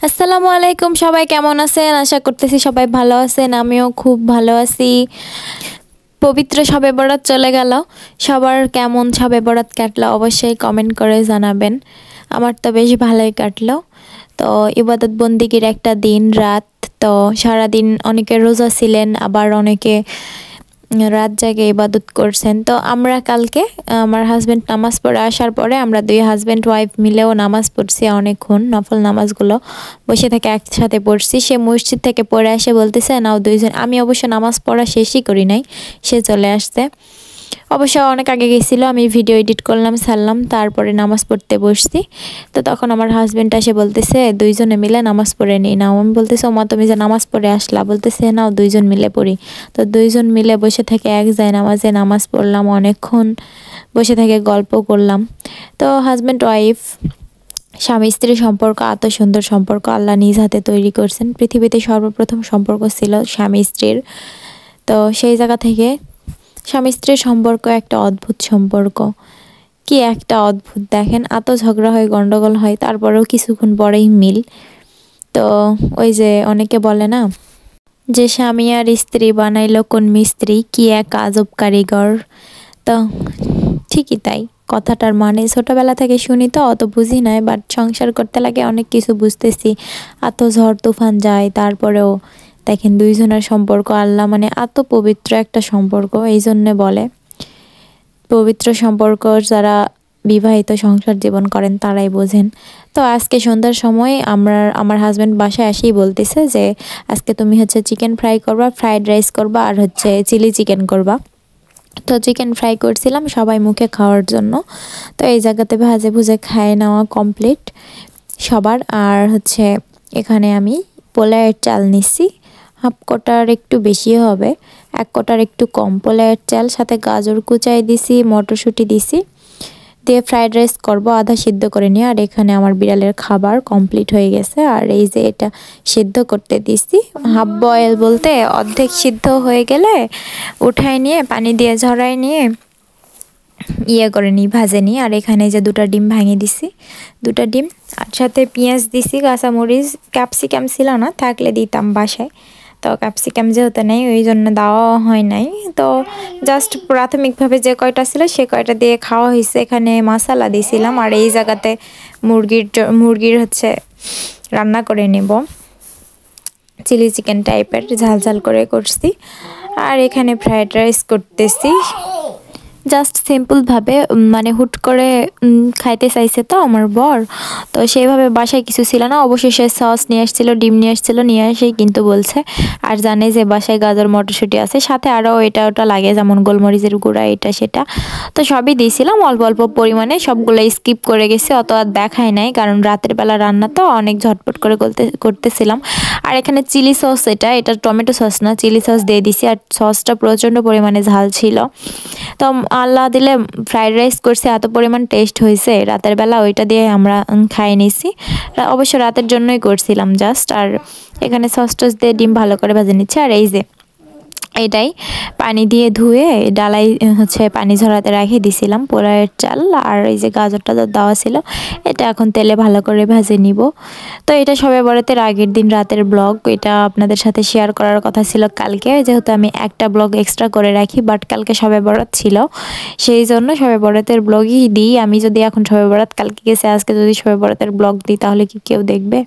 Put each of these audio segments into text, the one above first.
আসসালামু আলাইকুম, সবাই কেমন আছেন? আশা করতেছি সবাই ভালো আছেন। আমিও খুব ভালো আছি। পবিত্র শবে বরাত চলে গেল। সবার কেমন শবে বরাত কাটলো অবশ্যই কমেন্ট করে জানাবেন। আমার তো বেশ ভালোই কাটলো। তো ইবাদত বন্দিগির একটা দিন রাত। তো সারাদিন অনেকে রোজা ছিলেন, আবার অনেকে রাত জাগে ইবাদত করছেন। তো আমরা কালকে আমার হাজব্যান্ড নামাজ পড়ে আসার পরে আমরা দুই হাজব্যান্ড ওয়াইফ মিলেও নামাজ পড়ছি অনেকক্ষণ। নফল নামাজগুলো বসে থেকে একসাথে পড়ছি। সে মসজিদ থেকে পড়ে এসে বলতেছে নাও দুইজন। আমি অবশ্য নামাজ পড়া শেষই করি নাই, সে চলে আসছে। অবশ্য অনেক আগে গেছিল, আমি ভিডিও এডিট করলাম, ছাড়লাম, তারপরে নামাজ পড়তে বসছি। তো তখন আমার হাজব্যান্ড এসে বলতেছে দুইজনে মিলে নামাজ পড়ে নিই নাও। আমি বলতেছি ওমা তুমি যে নামাজ পড়ে আসলা, বলতেছে নাও দুইজন মিলে পড়ি। তো দুইজন মিলে বসে থেকে এক যায় নামাজে নামাজ পড়লাম, অনেকক্ষণ বসে থেকে গল্প করলাম। তো হাজব্যান্ড ওয়াইফ, স্বামী স্ত্রীর সম্পর্ক এত সুন্দর সম্পর্ক আল্লাহ নিজ হাতে তৈরি করছেন। পৃথিবীতে সর্বপ্রথম সম্পর্ক ছিল স্বামী স্ত্রীর। তো সেই জায়গা থেকে স্বামী স্ত্রীর সম্পর্ক একটা অদ্ভুত সম্পর্ক। কি একটা অদ্ভুত, দেখেন এত ঝগড়া হয়, গন্ডগোল হয়, তারপরেও কিছুক্ষণ পরেই মিল। তো ওই যে অনেকে বলে না যে স্বামী আর স্ত্রী বানাইলো কোন মিস্ত্রি, কি এক আজব কারিগর। তো ঠিকই তাই, কথাটার মানে ছোটবেলা থেকে শুনি তো অত বুঝি নাই, বাট সংসার করতে লাগে অনেক কিছু বুঝতেছি। এত ঝড় তুফান যায়, তারপরেও দেখেন দুইজনের সম্পর্ক আল্লাহ মানে এত পবিত্র একটা সম্পর্ক। এই জন্যে বলে পবিত্র সম্পর্ক যারা বিবাহিত সংসার জীবন করেন তারাই বোঝেন। তো আজকে সন্ধ্যার সময় আমার হাজব্যান্ড বাসায় এসেই বলতেছে যে আজকে তুমি হচ্ছে চিকেন ফ্রাই করবা, ফ্রাইড রাইস করবা, আর হচ্ছে চিলি চিকেন করবা। তো চিকেন ফ্রাই করছিলাম সবাই মুখে খাওয়ার জন্য। তো এই জায়গাতে ভাজে ভুজে খায় নেওয়া কমপ্লিট সবার। আর হচ্ছে এখানে আমি পোলাওয়ের চাল নিচ্ছি, হাফ কোটার একটু বেশি হবে, এক কোটার একটু কম পোলাওয়ের চাল, সাথে গাজর কুচাই দিছি, মটরশুঁটি দিছি, দিয়ে ফ্রাইড রাইস করব আধা সিদ্ধ করে নিয়ে। আর এখানে আমার বিড়ালের খাবার কমপ্লিট হয়ে গেছে। আর এই যে এটা সিদ্ধ করতে দিছি, হাফ বয়েল বলতে অর্ধেক সিদ্ধ হয়ে গেলে উঠাই নিয়ে পানি দিয়ে ঝরাই নিয়ে ইয়ে করে নিই, ভাজে নিই। আর এখানে যে দুটা ডিম ভাঙিয়ে দিছি, দুটা ডিম, আর সাথে পেঁয়াজ দিছি, কাঁচামরিচ, ক্যাপসিকাম ছিল না, থাকলে দিতাম বাসায়। তো ক্যাপসিকাম যেহেতু নেই ওই জন্য দেওয়া হয় নাই। তো জাস্ট প্রাথমিকভাবে যে কয়টা ছিল সে কয়টা দিয়ে খাওয়া হয়েছে। এখানে মশলা দিয়েছিলাম। আর এই জায়গাতে মুরগির হচ্ছে রান্না করে নেব, চিলি চিকেন টাইপের ঝাল ঝাল করে করছি। আর এখানে ফ্রাইড রাইস করতেছি জাস্ট সিম্পলভাবে, মানে হুট করে খাইতে চাইছে তো আমার বর। তো সেইভাবে বাসায় কিছু ছিল না, অবশেষে সস নিয়ে আসছিল, ডিম নিয়ে আসছিল, নিয়ে এসেই কিন্তু বলছে। আর জানে যে বাসায় গাজর মটরশুঁটি আছে, সাথে আরও এটা ওটা লাগে যেমন গোলমরিচের গুঁড়া এটা সেটা। তো সবই দিয়েছিলাম অল্প অল্প পরিমাণে, সবগুলো স্কিপ করে গেছি, অত আর দেখাই নাই কারণ রাতের বেলা রান্না তো অনেক ঝটপট করে করতেছিলাম। আর এখানে চিলি সস, এটা টমেটো সস না, চিলি সস দিয়ে দিছি। আর সসটা প্রচণ্ড পরিমাণে ঝাল ছিল। তো আল্লাহ দিলে ফ্রাইড রাইস করছি, এত পরিমাণ টেস্ট হয়েছে রাতের বেলা, ওইটা দিয়ে আমরা খাই নিছি। অবশ্য রাতের জন্যই করছিলাম জাস্ট। আর এখানে সস টস দিয়ে ডিম ভালো করে ভেজে নিচ্ছে। আর এই যে এটাই পানি দিয়ে ধুয়ে ডালাই হচ্ছে পানি ঝরাতে রেখে দিছিলাম পোলাওয়ের চাল। আর এই যে গাজরটা দেওয়া ছিল, এটা এখন তেলে ভালো করে ভেজে নিব। তো এটা শবে বরাতের আগের দিন রাতের ব্লগ, এটা আপনাদের সাথে শেয়ার করার কথা ছিল কালকে, যেহেতু আমি একটা ব্লগ এক্সট্রা করে রাখি, বাট কালকে শবে বরাত ছিল, সেই জন্য শবে বরাতের ব্লগই দিই। আমি যদি এখন শবে বরাত কালকে গেছে, আজকে যদি শবে বরাতের ব্লগ দিই তাহলে কি কেউ দেখবে?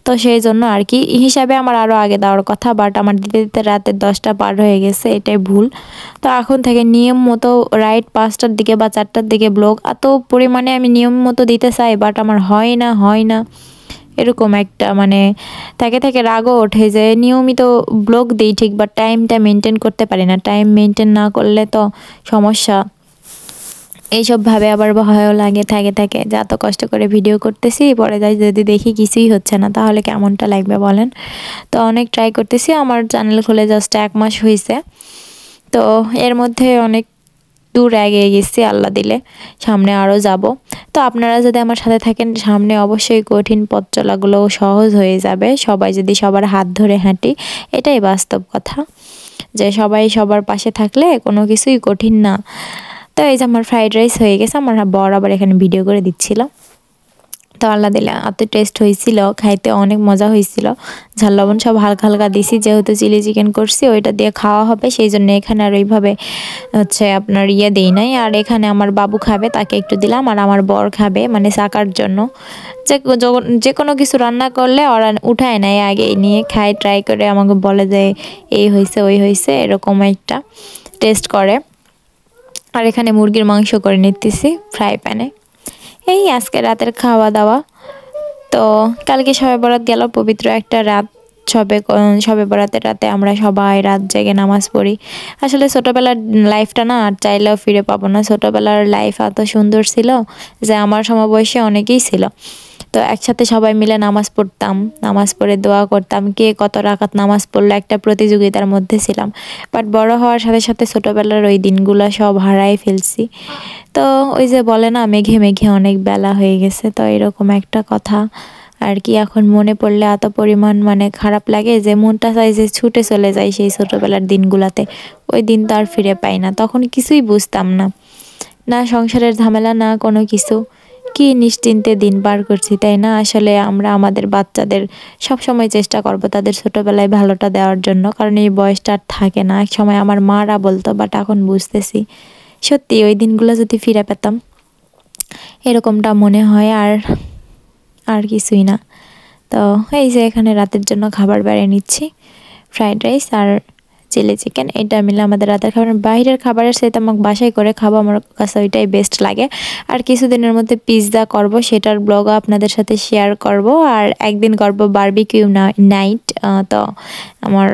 তো সেই জন্য আর কি হিসাবে আমার আরও আগে দেওয়ার কথা, বাট আমার দিতে দিতে রাতের 10টা পার হয়ে গেছে, এটাই ভুল। তো এখন থেকে নিয়ম মতো রাইট 5টার দিকে বা 4টার দিকে ব্লগ এত পরিমাণে আমি নিয়ম মতো দিতে চাই, বাট আমার হয় না এরকম একটা মানে থেকে রাগও ওঠে যে নিয়মিত ব্লগ দিই ঠিক, বাট টাইমটা মেনটেন করতে পারি না। টাইম মেনটেন না করলে তো সমস্যা। এইসব ভাবে আবার ভয়ও লাগে থাকে যে এত কষ্ট করে ভিডিও করতেছি, পরে যাই যদি দেখি কিছুই হচ্ছে না তাহলে কেমনটা লাগবে বলেন। তো অনেক ট্রাই করতেছি, আমার চ্যানেল খুলে জাস্ট 1 মাস হয়েছে। তো এর মধ্যে অনেক দূর এগিয়ে গেছি, আল্লাহ দিলে সামনে আরও যাব। তো আপনারা যদি আমার সাথে থাকেন সামনে অবশ্যই কঠিন পথ চলাগুলো সহজ হয়ে যাবে, সবাই যদি সবার হাত ধরে হাঁটি। এটাই বাস্তব কথা, যে সবাই সবার পাশে থাকলে কোনো কিছুই কঠিন না। তো এই যে আমার ফ্রাইড রাইস হয়ে গেছে, আমার বর আবার এখানে ভিডিও করে দিচ্ছিল। তো আল্লাহ দিলে এত টেস্ট হয়েছিল, খাইতে অনেক মজা হয়েছিল। ঝাল লবণ সব হালকা হালকা দিছি, যেহেতু চিলি চিকেন করছি ওইটা দিয়ে খাওয়া হবে, সেই জন্য এখানে আর ওইভাবে হচ্ছে আপনার দেই নাই। আর এখানে আমার বাবু খাবে, তাকে একটু দিলাম, আর আমার বর খাবে মানে চাকার জন্য। যে কোনো কিছু রান্না করলে ওরা উঠায় নেয়, আগে নিয়ে খায়, ট্রাই করে আমাকে বলে যে এই হয়েছে ওই হয়েছে, এরকম একটা টেস্ট করে। আর এখানে মুরগির মাংস করে নিতেছি ফ্রাই প্যানে। এই আজকে রাতের খাওয়া দাওয়া। তো কালকে শবে বরাত গেল, পবিত্র একটা রাত। শবে বরাতের রাতে আমরা সবাই রাত জেগে নামাজ পড়ি। আসলে ছোটবেলার লাইফটা না আর চাইলেও ফিরে পাবো না। ছোটবেলার লাইফ এত সুন্দর ছিল যে আমার সমবয়সী অনেকেই ছিল। তো একসাথে সবাই মিলে নামাজ পড়তাম, নামাজ পড়ে দোয়া করতাম, কে কত রাকাত নামাজ পড়লো একটা প্রতিযোগিতার মধ্যে ছিলাম। বাট বড় হওয়ার সাথে সাথে ছোটবেলার ওই দিনগুলো সব হারাই ফেলছি। তো ওই যে বলে না, মেঘে মেঘে অনেক বেলা হয়ে গেছে, তো এরকম একটা কথা আর কি। এখন মনে পড়লে এত পরিমাণ মানে খারাপ লাগে যে মনটা চাই যে ছুটে চলে যায় সেই ছোটবেলার দিনগুলাতে। ওই দিন তো আর ফিরে পাই না, তখন কিছুই বুঝতাম না, না সংসারের ঝামেলা না কোনো কিছু। কি নিশ্চিন্তে দিন পার করছি, তাই না? আসলে আমরা আমাদের বাচ্চাদের সব সময় চেষ্টা করব তাদের ছোটবেলায় ভালোটা দেওয়ার জন্য, কারণ এই বয়সটা আর থাকে না। এক সময় আমার মারা বলতো, বাট এখন বুঝতেছি সত্যি ওই দিনগুলো যদি ফিরে পেতাম, এরকমটা মনে হয়। আর আর কিছুই না। তো এই যে এখানে রাতের জন্য খাবার বেড়ে নিচ্ছি, ফ্রাইড রাইস আর চিলি চিকেন, এটা মিলে আমাদের রাতের খাবার। বাইরের খাবারের সাথে আমাকে বাসায় করে খাবো, আমার কাছে ওইটাই বেস্ট লাগে। আর কিছুদিনের মধ্যে পিৎজা করব, সেটার ব্লগও আপনাদের সাথে শেয়ার করব। আর একদিন করব বারবিকিউ নাইট। তো আমার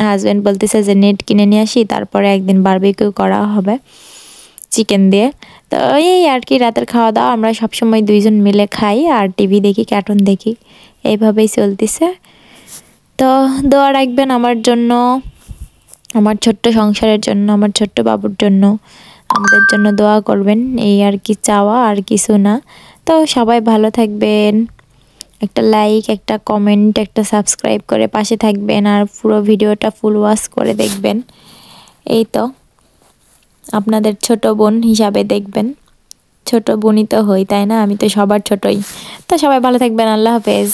হাজব্যান্ড বলতেছে যে নেট কিনে নিয়ে আসি, তারপরে একদিন বারবিকিউ করা হবে চিকেন দিয়ে। তো এই আর কি রাতের খাওয়া দাওয়া। আমরা সবসময় দুইজন মিলে খাই আর টিভি দেখি, কার্টুন দেখি, এইভাবেই চলতেছে। তো দোয়া রাখবেন আমার জন্য, আমার ছোট্ট সংসারের জন্য, আমার ছোট্ট বাবুর জন্য, আমাদের জন্য দোয়া করবেন, এই আর কি চাওয়া, আর কিছু না। তো সবাই ভালো থাকবেন, একটা লাইক, একটা কমেন্ট, একটা সাবস্ক্রাইব করে পাশে থাকবেন, আর পুরো ভিডিওটা ফুল ওয়াচ করে দেখবেন। এই তো আপনাদের ছোট বোন হিসাবে দেখবেন, ছোট বোনই তো হই, তাই না? আমি তো সবার ছোটই। তো সবাই ভালো থাকবেন, আল্লাহ হাফেজ।